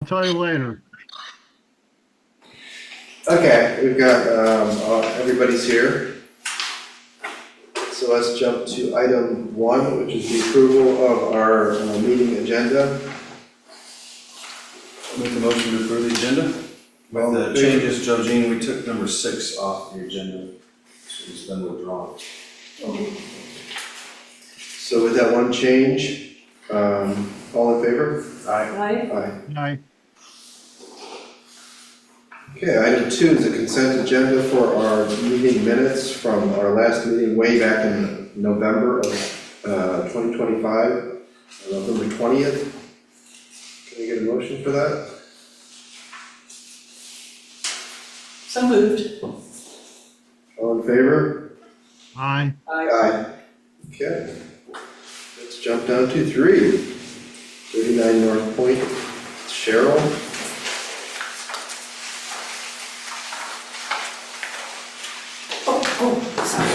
tell you later. Okay, we've got, everybody's here. So let's jump to item 1, which is the approval of our meeting agenda. Make the motion to approve the agenda. With the changes, Georgine, we took number 6 off the agenda. So it's been withdrawn. So with that one change, all in favor? Aye. Aye. Aye. Okay, item 2 is a consent agenda for our meeting minutes from our last meeting way back in November of 2025, November 20th. Can we get a motion for that? So moved. All in favor? Aye. Aye. Okay. Let's jump down to 3. 39 North Point, Cheryl. Oh, sorry.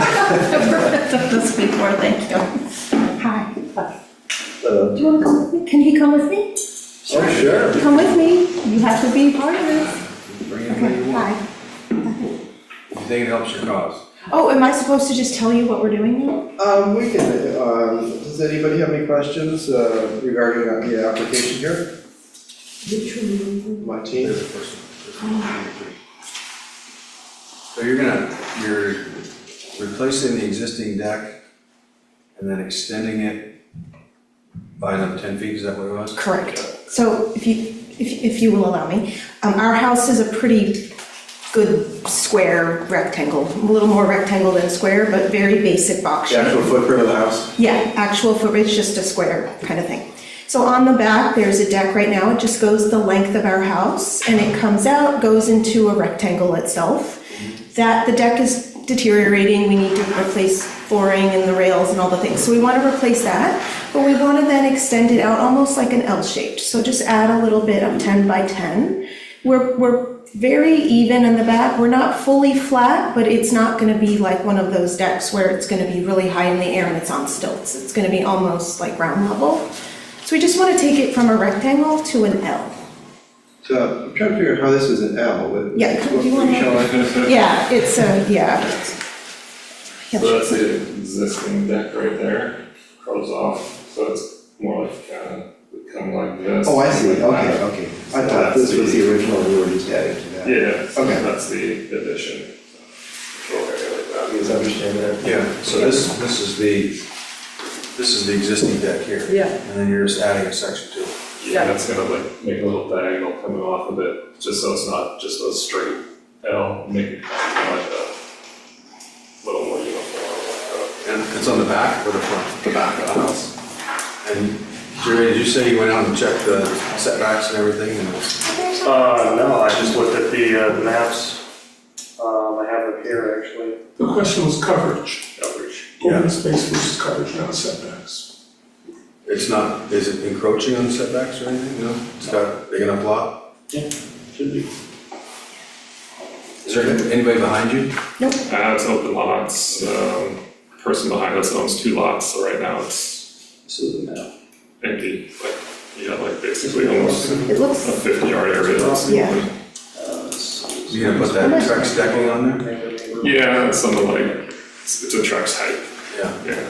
I've heard this before, thank you. Hi. Do you want to come with me? Can he come with me? Oh, sure. Come with me. You have to be part of this. Bring anybody you want. Hi. If you think it helps your cause. Oh, am I supposed to just tell you what we're doing now? We can, does anybody have any questions regarding the application here? Martine? There's the first one. So you're replacing the existing deck and then extending it by another 10 feet, is that what it was? Correct. So if you will allow me, our house is a pretty good square rectangle, a little more rectangle than square, but very basic box The shape. actual footprint of the house? Yeah, actual footprint, it's just a square kind of thing. So on the back, there's a deck right now, it just goes the length of our house, and it comes out, goes into a rectangle itself. The deck is deteriorating, we need to replace flooring and the rails and all the things. So we want to replace that, but we want to then extend it out almost like an L shaped. So just add a little bit of 10 by 10. We're very even in the back. We're not fully flat, but it's not going to be like one of those decks where it's going to be really high in the air and it's on stilts. It's going to be almost like ground level. So we just want to take it from a rectangle to an L. So I'm trying to figure out how this is an L. Yeah, What do you want to? showing? Yeah, it's a, yeah. So that's the existing deck right there, curls off, so it's more like would come like this. Oh, I see, like okay, that. okay. I thought this was the original, we were just adding to that. Yeah, so Okay. that's the addition. So, control area like that. You guys understand that? Yeah, so this is the existing deck here. Yeah. And then you're just adding a section to it. Yeah, that's gonna like make a little diagonal coming off of it, just so it's not just a straight L, make it kind of like a little more uniform. And it's on the back or the front? The back of the house. And Jerry, did you say you went out and checked the setbacks and everything? And No, I just looked at the maps. I have them here, actually. The question was coverage, Yeah. open space versus coverage, not setbacks. It's not, is it encroaching on setbacks or anything? No? It's got a big enough lot? Yeah, should be. Is there anybody behind you? It's open lots, person behind us owns 2 lots, so right now it's empty, like, you have like basically almost a It looks, 50-yard area that's Yeah. open. You gonna put that Trex decking on there? Yeah, it's something like, it's a Trex height, Yeah. yeah.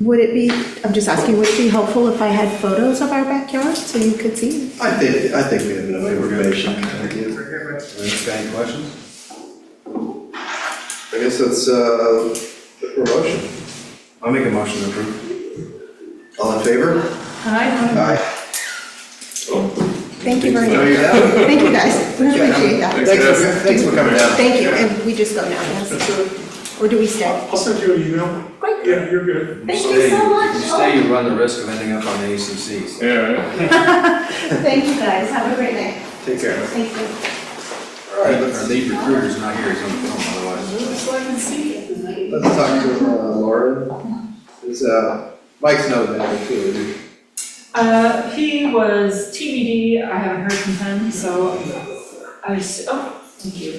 would it be, I'm just asking, would it be helpful if I had photos of our backyard so you could see? I think we have enough information. Any questions? I guess that's the promotion. I'll make a motion to approve. All in favor? Hi. Aye. Thank you very No, much. you're down. Thank you guys, we appreciate that. Thanks for coming down. Thank you, and we just go now, yes? Or do we stay? I'll send you an email. Great. Yeah, you're good. Thank you so much. If you stay, you run the risk of ending up on the ACC. So. Yeah. Thank you guys, have a great night. Take care. Thank you. All right, Our lead recruiter's not here, he's on the phone otherwise. let's talk to Lauren. Is Mike's not available too, is he? He was TBD, I haven't heard from him, so oh, thank you.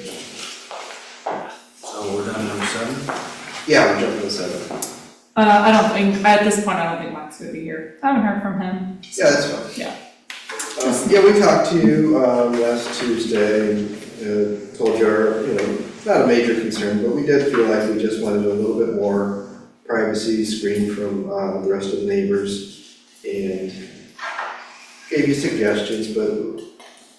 So we're down to number 7? Yeah, we're jumping to 7. I don't think, at this point, I don't think Mike's gonna be here. I haven't heard from him. Yeah, that's fine. Yeah. Yeah, we talked to you, last Tuesday, and, told you our, not a major concern, but we did feel like we just wanted a little bit more privacy screen from, the rest of the neighbors, and gave you suggestions, but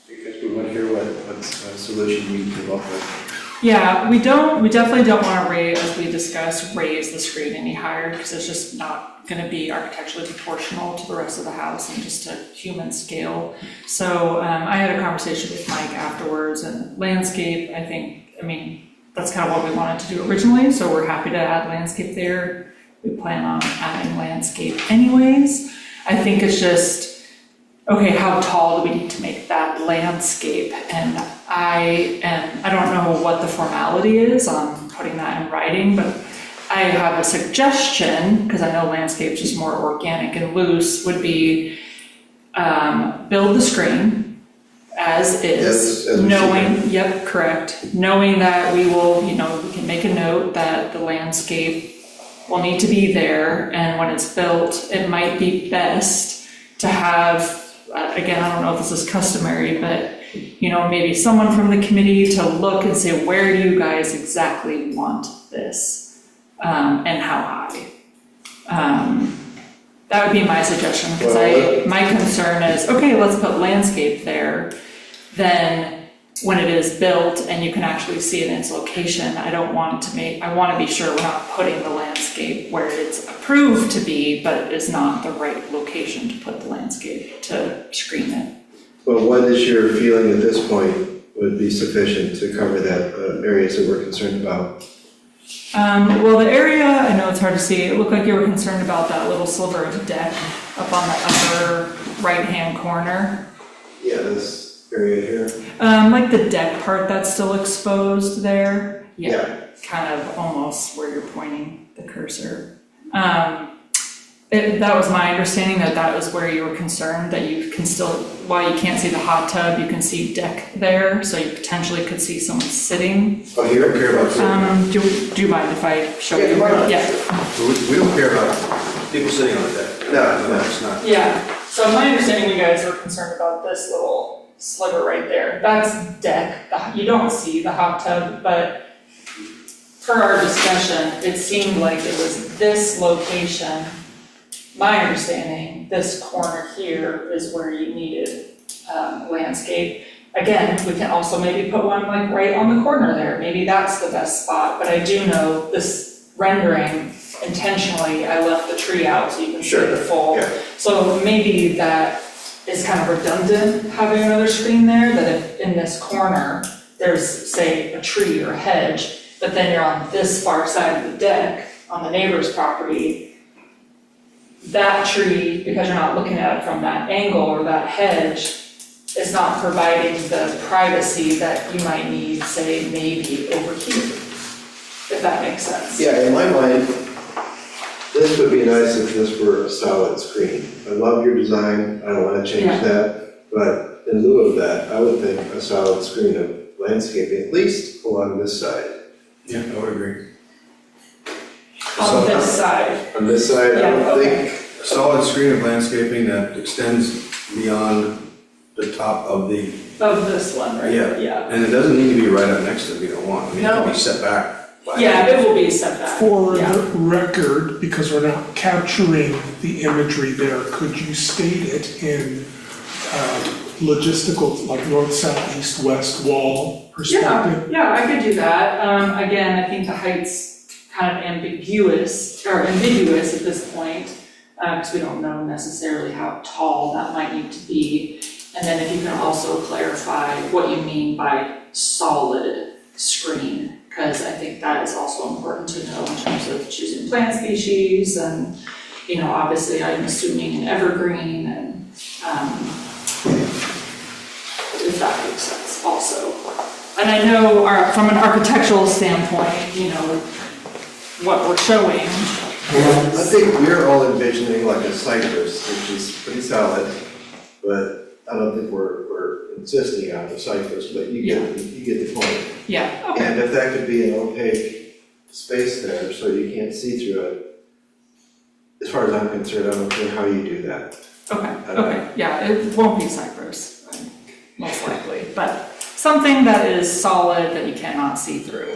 because we want to hear what solution you come up with. Yeah, we definitely don't wanna raise, as we discussed, raise the screen any higher, because it's just not gonna be architecturally proportional to the rest of the house and just a human scale. So, I had a conversation with Mike afterwards, and landscape, I mean, that's kind of what we wanted to do originally, so we're happy to add landscape there. We plan on adding landscape anyways. I think it's just, okay, how tall do we need to make that landscape? And I don't know what the formality is on putting that in writing, but I have a suggestion, because I know landscape's just more organic and loose, would be build the screen as is, As we knowing, yep, correct, knowing that we will, we can make a note that the landscape will need to be there, and when it's built, it might be best to have, again, I don't know if this is customary, but maybe someone from the committee to look and say, where do you guys exactly want this? And how high? That would be my suggestion, because my concern is, okay, let's put landscape there, then when it is built and you can actually see it in its location, I want to be sure we're not putting the landscape where it's approved to be, but is not the right location to put the landscape to screen it. Well, what is your feeling at this point would be sufficient to cover that areas that we're concerned about? Well, the area, I know it's hard to see, it looked like you were concerned about that little sliver of deck up on the upper right-hand corner. Yeah, this area here. Like the deck part that's still exposed there. Yeah. Kind of almost where you're pointing the cursor. That was my understanding, that was where you were concerned, that you can still, while you can't see the hot tub, you can see deck there, so you potentially could see someone sitting. Oh, you don't care about sitting? Do you mind if I show you? Yeah, why not? Yeah. We don't care about people sitting on the deck. No, It's not. Yeah, so my understanding, you guys were concerned about this little sliver right there. That's deck. You don't see the hot tub, but per our discussion, it seemed like it was this location. My understanding, this corner here is where you needed landscape. Again, we can also maybe put one like right on the corner there. Maybe that's the best spot, but I do know this rendering, intentionally, I left the tree out so you can see the full. Yeah. So maybe that is kind of redundant, having another screen there, that if in this corner, there's, say, a tree or a hedge, but then you're on this far side of the deck, on the neighbor's property, that tree, because you're not looking at it from that angle or that hedge, is not providing the privacy that you might need, say, maybe over here, if that makes sense. Yeah, in my mind, this would be nice if this were a solid screen. I love your design, I don't want to change that, but in lieu of that, I would think a solid screen of landscaping, at least along this side. Yeah, I would agree. On this side. On this side, I Yeah, would okay. think, A solid screen of landscaping that extends beyond the top of the, Of this one, right? Yeah. Yeah. and it doesn't need to be right up next to it if you don't want. I mean, it No. can be set back. by- Yeah, it will be set back. For Yeah. the record, because we're not capturing the imagery there, could you state it in logistical, like north, south, east, west wall perspective? Yeah, I could do that. Again, I think the height's kind of ambiguous at this point, because we don't know necessarily how tall that might need to be. And then if you can also clarify what you mean by solid screen, because I think that is also important to know in terms of choosing plant species and, obviously I'm assuming an evergreen and, if that makes sense also. And I know from an architectural standpoint, what we're showing. I think we're all envisioning like a cypress, which is pretty solid, but I don't think we're insisting on the cypress, but you get the point. Yeah, okay. And if that could be an opaque space there, so you can't see through it, as far as I'm concerned, I don't care how you do that. Okay, yeah, it won't be cypress, most likely, but something that is solid that you cannot see through.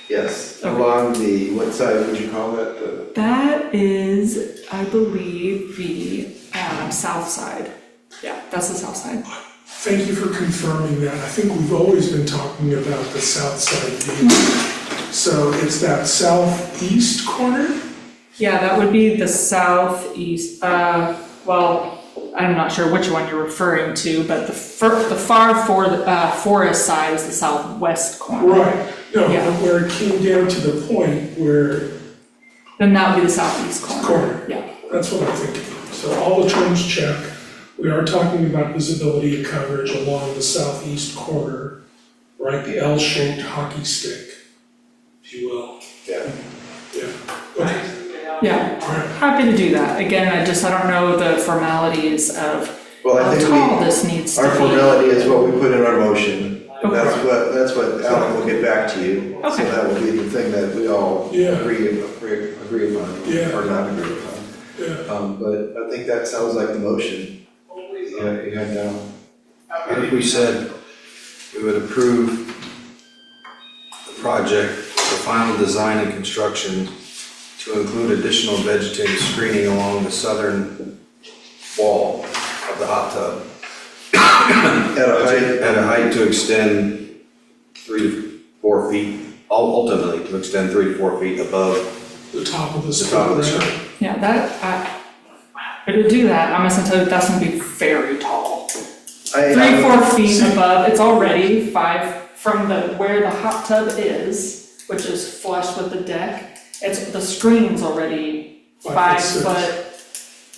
Yes, Okay. along the, what side would you call that? That is, I believe, the south side. Yeah, that's the south side. Thank you for confirming that. I think we've always been talking about the south side view. So it's that southeast corner? Yeah, that would be the southeast, well, I'm not sure which one you're referring to, but the far forest side is the southwest corner. Right. No, Yeah. but where it came down to the point where, Then that would be the southeast corner. Corner. Yeah. that's what I'm thinking. So all the terms check. We are talking about visibility and coverage along the southeast corner, right? The L-shaped hockey stick, if you will. Yeah. Yeah. Okay. Yeah, All right. happy to do that. Again, I don't know the formalities of Well, I how think tall this needs to be. our formality is what we put in our motion. And Okay. that's what Alan will get back to you. So Okay. that will be the thing that we all Yeah. agree upon, Yeah. or not agree upon. Yeah. But I think that sounds like the motion. Yeah, you had down. What if we said we would approve the project, the final design and construction to include additional vegetative screening along the southern wall of the hot tub at a height to extend 3 to 4 feet, ultimately to extend 3 to 4 feet above The top of the the top of the screen. screen. Yeah, but to do that, I'm gonna tell you that's gonna be very tall. 3-4 feet above, it's already 5 from where the hot tub is, which is flush with the deck. The screen's already 5 foot,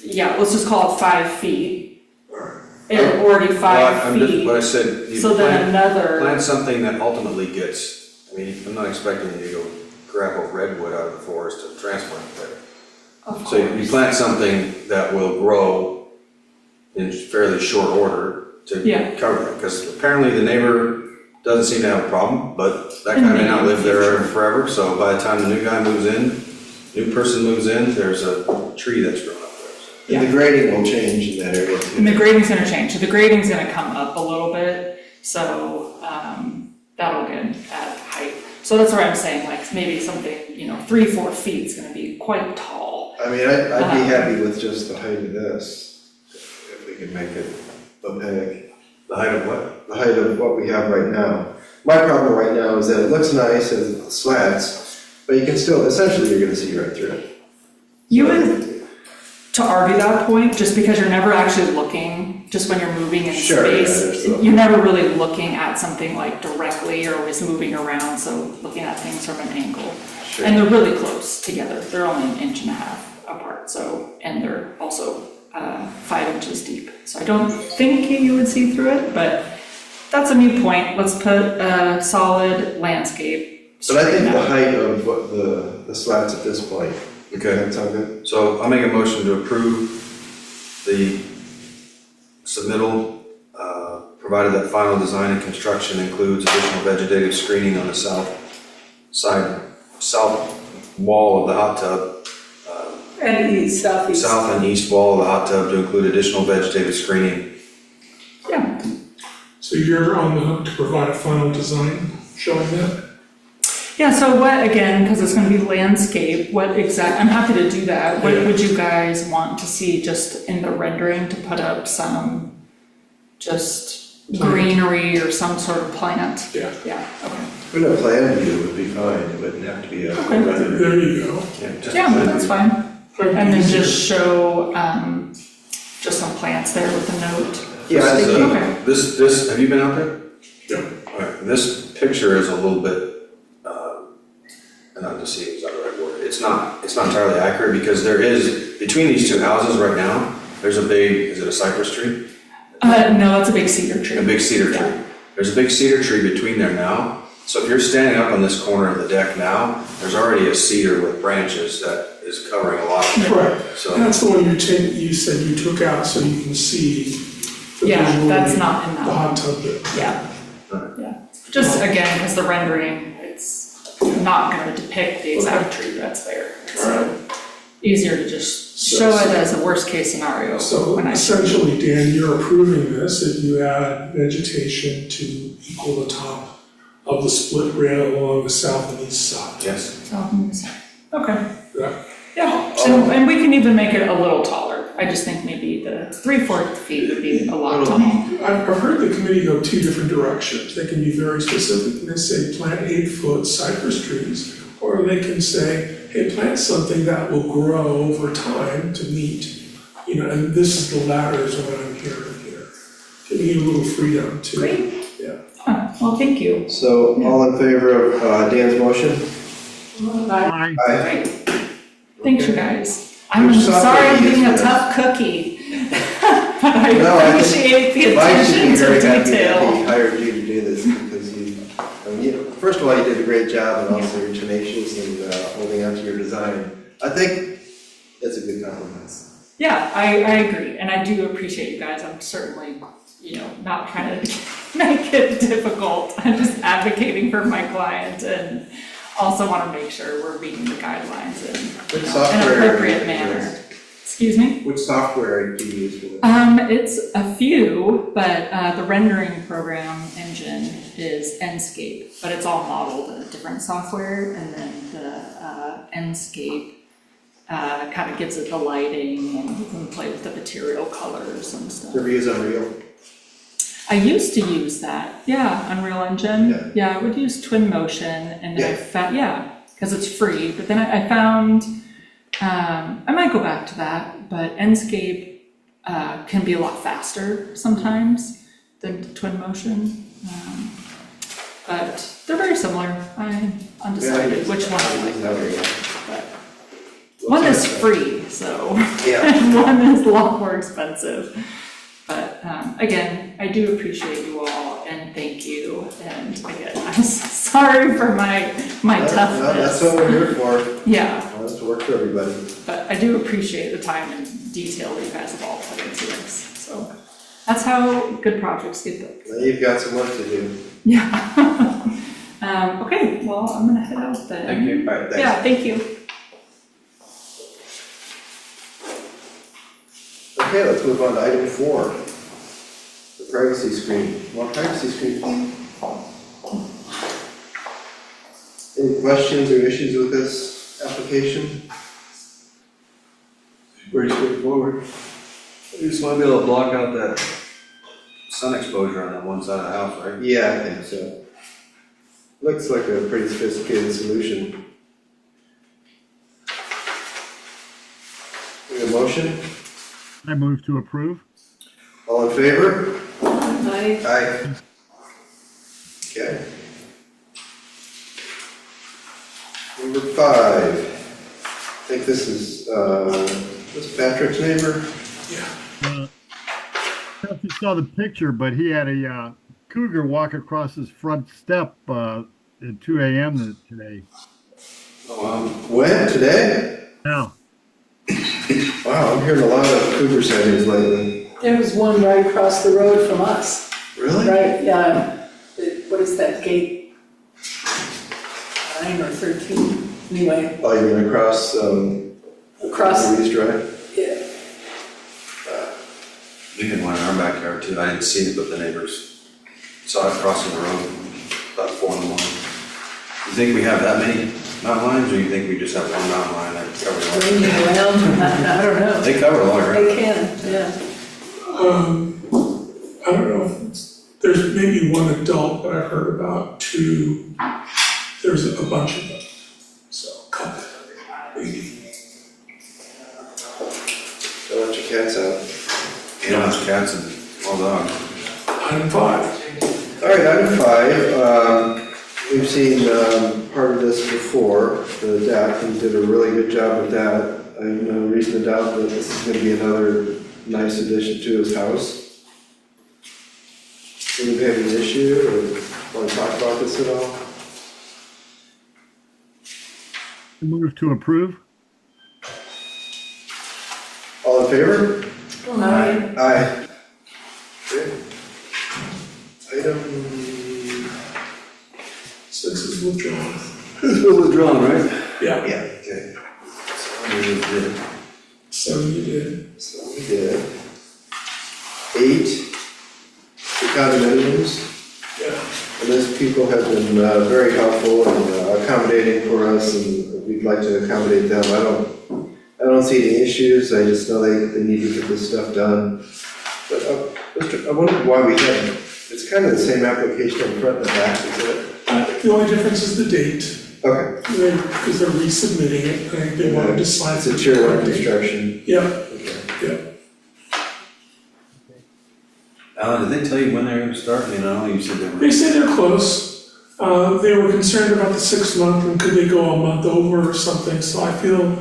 yeah, let's just call it 5 feet. It's already 5 feet, What I said, you so then another, plant something that ultimately gets, I mean, I'm not expecting you to go grab a redwood out of the forest to transplant there. of So you course. plant something that will grow in fairly short order Yeah. to cover that, because apparently the neighbor doesn't seem to have a problem, but that In guy the may not near live there future. forever, so by the time the new guy moves in, new person moves in, there's a tree that's grown up there. And the grading will change in that area too. And the grading's gonna change, so the grading's gonna come up a little bit, so, that'll get at height. So that's where I'm saying, like, maybe something, 3-4 feet is gonna be quite tall. I mean, I'd be happy with just the height of this, if we could make it opaque. The height of what? The height of what we have right now. My problem right now is that it looks nice as it slats, but you can still, essentially, you're gonna see right through it. You would, to argue that point, just because you're never actually looking, just when you're moving in Sure, yeah, space, there's the- you're never really looking at something like directly, you're always moving around, so looking at things from an angle. Sure. And they're really close together, they're only 1.5 inches apart, so, and they're also 5 inches deep. So I don't think you would see through it, but that's a moot point, let's put a solid landscape. But I think straight the out. height of what the slats at this point, Okay, that sound good? so I'll make a motion to approve the submittal, provided that final design and construction includes additional vegetative screening on the south wall of the hot tub, And southeast. south and east wall of the hot tub to include additional vegetative screening. Yeah. So you're on the hook to provide a final design showing that? Yeah, so what, again, because it's gonna be landscape, I'm happy to do that. What Yeah. would you guys want to see just in the rendering to put up some, just Plant. greenery or some sort of plant? Yeah. Yeah, okay. But a plan view would be fine, it wouldn't have to be a Okay. render. There you go. Yeah, that's fine. And then Easier. just show, just some plants there with a note. Yeah, I This is think a- Okay. This, have you been out there? Yeah. Alright, this picture is a little bit, not deceiving is not the right word, it's not entirely accurate, because there is, between these two houses right now, there's a big, is it a cypress tree? No, that's a big cedar tree. A big cedar tree. There's a big cedar tree between there now, so if you're standing up on this corner of the deck now, there's already a cedar with branches that is covering a lot of it. Right, So, that's the one you said you took out so you can see the Yeah, visual, that's not in the that one. hot tub bit. Yeah, Alright. yeah. Just again, because the rendering, it's not gonna depict the exact tree that's there. So, easier to just show it as a worst-case scenario So when I. essentially, Dan, you're approving this if you add vegetation to equal the top of the split rail along the south and east side. Yes. Okay. Yeah. Yeah, and we can even make it a little taller. I just think maybe the 3/4 feet would be a lot tall. I've heard the committee go two different directions. They can be very specific and they say plant 8-foot cypress trees, or they can say, hey, plant something that will grow over time to meet, and this is the latter is what I'm hearing here. Giving you a little freedom to. Great. Yeah. Well, thank you. So all in favor of Dan's motion? Aye. Aye. Great. Thanks, you guys. I'm Your software sorry I'm being a is- tough cookie. But I No, I think appreciate the Mike should be attention very to happy that he detail. hired you to do this because first of all, you did a great job and also you're tenacious and holding on to your design. I think that's a good compromise. Yeah, I agree, and I do appreciate you guys. I'm certainly, not trying to make it difficult. I'm just advocating for my client and also want to make sure we're meeting the guidelines in Which an software appropriate do you manner. use? Excuse me? Which software do you use for this? It's a few, but the rendering program engine is Enscape, but it's all modeled in a different software, and then the Enscape kind of gives it the lighting, and you can play with the material colors and stuff. Ever use Unreal? I used to use that, Unreal Engine. Yeah. I would use Twinmotion, and then I Yeah. found, because it's free, but then I found, I might go back to that, but Enscape can be a lot faster sometimes than Twinmotion. But they're very similar. I'm undecided which one I like better yet. But one is free, so Yeah. and one is a lot more expensive. But again, I do appreciate you all and thank you. And again, I'm sorry for my No, toughness. that's what we're here for. Yeah, I want us to work for everybody. but I do appreciate the time and detail that you guys have all put into this. So that's how good projects get built. Now you've got some work to do. Yeah. Okay, well, I'm gonna head out then. Thank you. All right, thanks. Yeah, thank you. Okay, let's move on to item 4. The privacy screen. Well, privacy screen. Any questions or issues with this application? Pretty straightforward. You just want to be able to block out that sun exposure on that one side of the house, right? Yeah, I think so. Looks like a pretty sophisticated solution. We have a motion? I move to approve. All in favor? Bye. Aye. Okay. Number 5. I think this is Patrick's neighbor. I don't know if you saw the picture, but he had a cougar walk across his front step at 2 a.m. today. When? Today? Now, Wow, I'm hearing a lot of cougar sightings lately. There was one right across the road from us, Really? right, what is that, gate 9 or 13, anyway, Oh, you're gonna cross, across, Louise Drive? yeah. We had one in our backyard too. I didn't see it, but the neighbors saw it crossing the road about 4 in the morning. You think we have that many mountain lions, or you think we just have one mountain lion that covers all? Ranging around, I don't know, They cover a lot of ground. they can, yeah. I don't know if there's maybe one adult, but I've heard about 2. There's a bunch of them, so a couple, maybe. Don't let your cats out. Animals, cats, and all dogs. Item 5. All right, item 5, we've seen part of this before, the deck, and did a really good job with that. I have no reason to doubt that this is gonna be another nice addition to his house. Do you have an issue, or want to talk about this at all? I move to approve. All in favor? Aye. Aye. Okay. Item 6 is withdrawn. It's been withdrawn, right? Yeah. Yeah, okay. we did. So you did. So we did. 8, the condominiums. Yeah. And those people have been very helpful and accommodating for us, and we'd like to accommodate them. I don't see any issues, I just know they need to get this stuff done. But I wondered why we had, it's kind of the same application in front and the back, is it? The only difference is the date, Okay. because they're resubmitting it, I think they wanted to sign. It's a tier 1 construction. Yeah, Okay. yeah. Alan, did they tell you when they're gonna start? You know, you said they were. They say they're close. They were concerned about the 6 month and could they go a month over or something, so I feel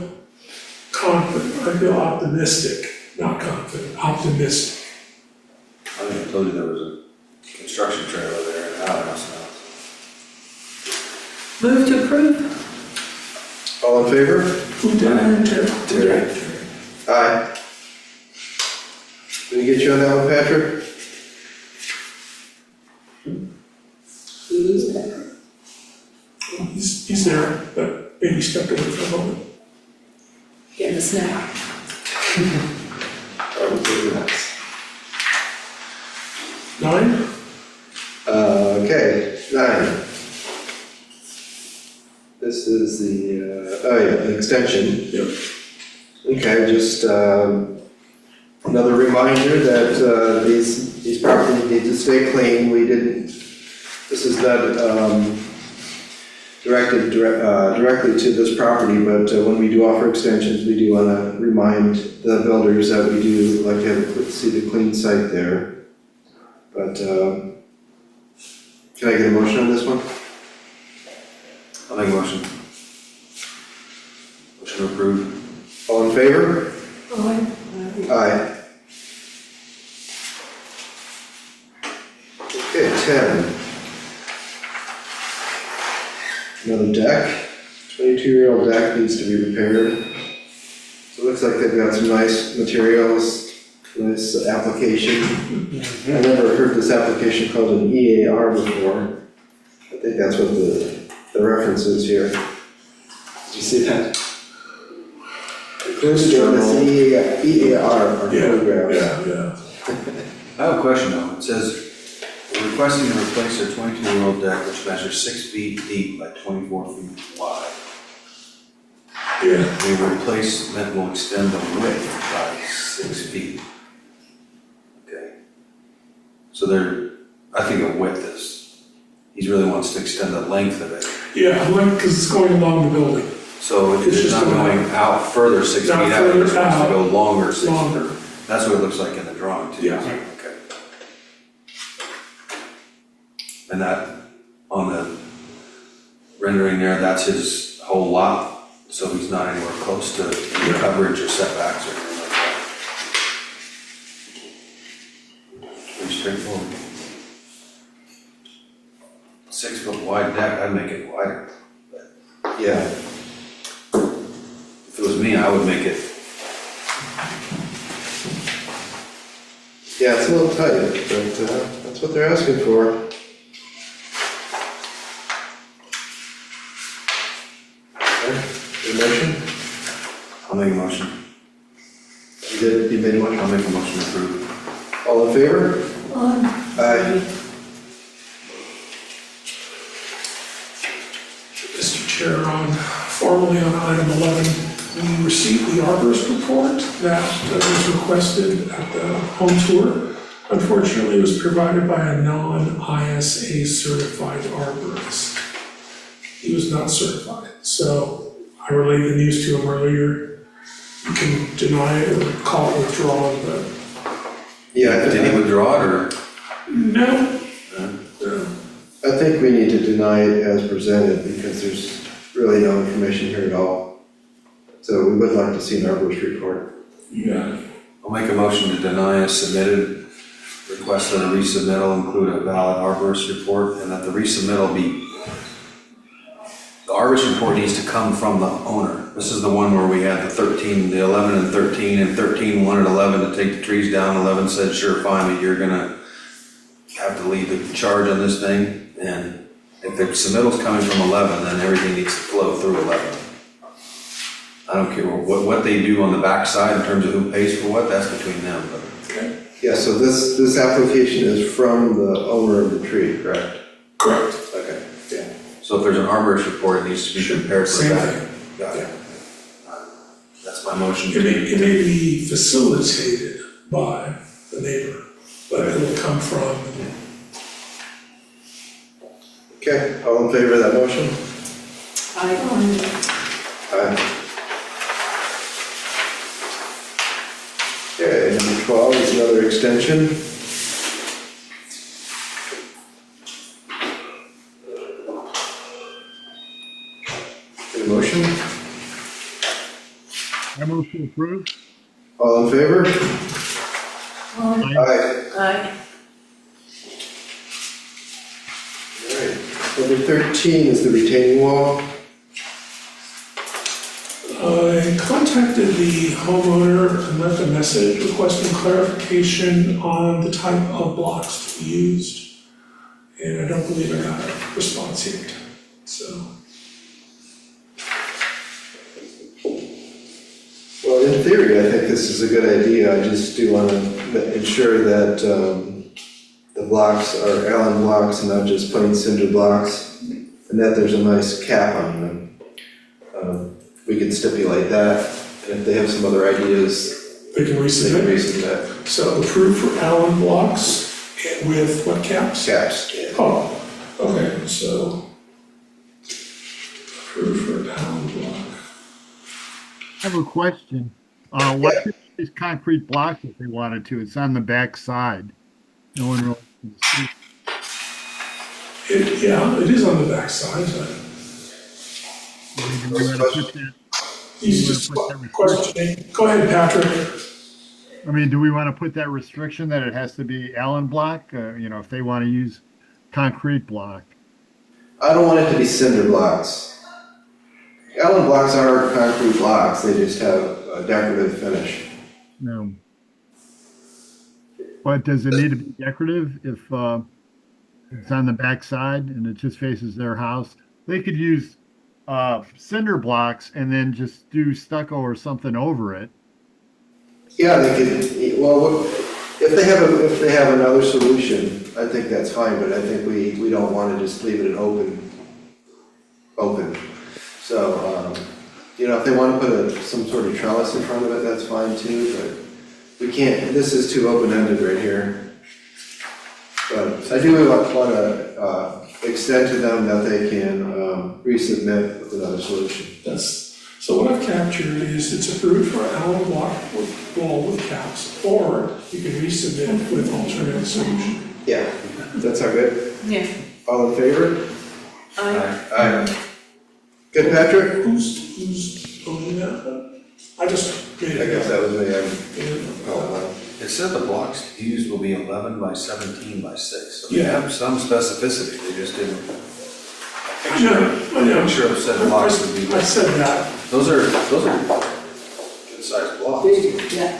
confident, I feel optimistic, not confident, optimistic. I think I told you there was a construction trailer there and a house now. Move to approve. All in favor? Who did? Terry. Aye. Did we get you on that one, Patrick? Who's that? He's there, but maybe stepped away for a moment. Getting a snack. Probably next. 9? Okay, 9. This is the extension. Yep. Okay, just another reminder that these properties need to stay clean. This is not directed directly to this property, but when we do offer extensions, we do want to remind the builders that we do like to see the clean site there. But can I get a motion on this one? I'll make a motion. Motion to approve. All in favor? Aye. Okay, 10. Another deck, 22-year-old deck needs to be repaired. So it looks like they've got some nice materials, nice application. I never heard this application called an EAR before. I think that's what the reference is here. Did you see that? Included in this EAR are photographs. Yeah. I have a question though. It says, we're requesting to replace a 22-year-old deck which measures 6 feet deep by 24 feet wide. Yeah. The replacement will extend the width by 6 feet. Okay. So I think a width is, he really wants to extend the length of it. Yeah, because it's going along the building, So It's it's just not going going out further 6 feet Not out, further it's supposed to out. go longer 6 feet. longer. That's what it looks like in the drawing too. Yeah. Okay. And that, on the rendering there, that's his whole lot, so he's not anywhere close to any coverage or setbacks or anything like that. Pretty straightforward. 6 foot wide deck, I'd make it wider. Yeah. If it was me, I would make it, Yeah, it's a little tight, but that's what they're asking for. Okay, your motion? I'll make a motion. You made a motion? I'll make a motion to approve. All in favor? Aye. Mr. Chair, formally on item 11, we received the arborist report that was requested at the home tour. Unfortunately, it was provided by a non-ISA certified arborist. He was not certified, so I relayed the news to him earlier. You can deny it or call it withdrawn, but Yeah, Did he withdraw it or? no. I think we need to deny it as presented because there's really no information here at all. So we would like to see an arborist report. Yeah. I'll make a motion to deny a submitted request that a resubmittal include a valid arborist report and that the resubmittal be, the arborist report needs to come from the owner. This is the one where we had the 11 and 13, and 13 wanted 11 to take the trees down, 11 said, sure, fine, but you're gonna have to lead the charge on this thing. And if the submittal's coming from 11, then everything needs to flow through 11. I don't care what they do on the backside in terms of who pays for what, that's between them, but. Okay, Yeah, so this application is from the owner of the tree, correct? correct. Okay, yeah. So if there's an arborist report, it needs to be compared to Same that. thing. Got it. That's my motion. It may be facilitated by the neighbor, but it'll come from, Okay, all in favor of that motion? Aye. Okay, number 12 is another extension. Any motion? I move to approve. All in favor? Aye. Aye. Aye. All right. Number 13 is the retaining wall. I contacted the homeowner and left a message requesting clarification on the type of blocks to be used. And I don't believe I got a response yet, so. Well, in theory, I think this is a good idea. I just do want to ensure that the blocks are Allen blocks and not just plain cinder blocks, and that there's a nice cap on them. We can stipulate that, and if they have some other ideas, They can they can resubmit. resubmit So approved for Allen blocks with what caps? caps. Yeah. Oh, okay, so approved for Allen block. I have a question. What if these concrete blocks if they wanted to? It's on the back side. No one really can see. Yeah, it is on the back side, but Maybe we ought to put that- he's just questioning. Go ahead, Patrick. I mean, do we want to put that restriction that it has to be Allen block? If they want to use concrete block. I don't want it to be cinder blocks. Allen blocks are concrete blocks, they just have a decorative finish. No. But does it need to be decorative if it's on the back side and it just faces their house? They could use cinder blocks and then just do stucco or something over it. Yeah, they could, well, if they have another solution, I think that's fine, but I think we don't want to just leave it open. So, if they want to put some sort of trellis in front of it, that's fine too, but we can't, this is too open-ended right here. But I do want to extend to them that they can resubmit with another solution. So what I've captured is it's approved for Allen block with wall with caps, or you can resubmit with alternate solution. Yeah, that's all good. Yeah. All in favor? Aye. Aye. Good, Patrick? Who's owning that? I just made I it guess up. that was me. It said the blocks used will be 11 by 17 by 6, so they Yeah. have some specificity, they just didn't. I know. I'm sure it said blocks would be, I said that. those are good sized blocks. Yeah.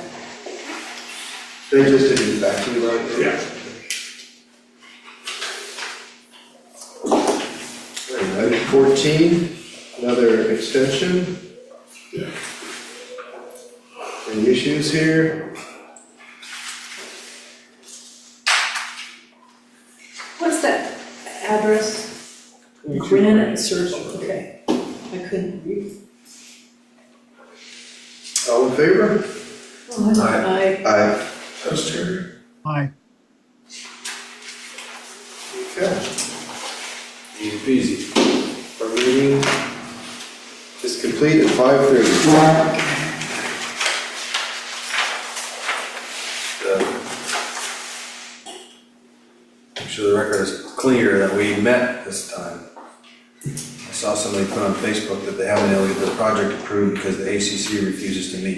They just didn't get back to you, right? Yeah. Item 14, another extension. Yeah. Any issues here? What's that address? Granite Circle, okay. I couldn't read. All in favor? Aye. Aye. That's Terry. Hi. Okay. Easy peasy. Our meeting is complete at 5:30. I'm sure the record is clear that we met this time. I saw somebody put on Facebook that they haven't been able to get the project approved because the ACC refuses to meet.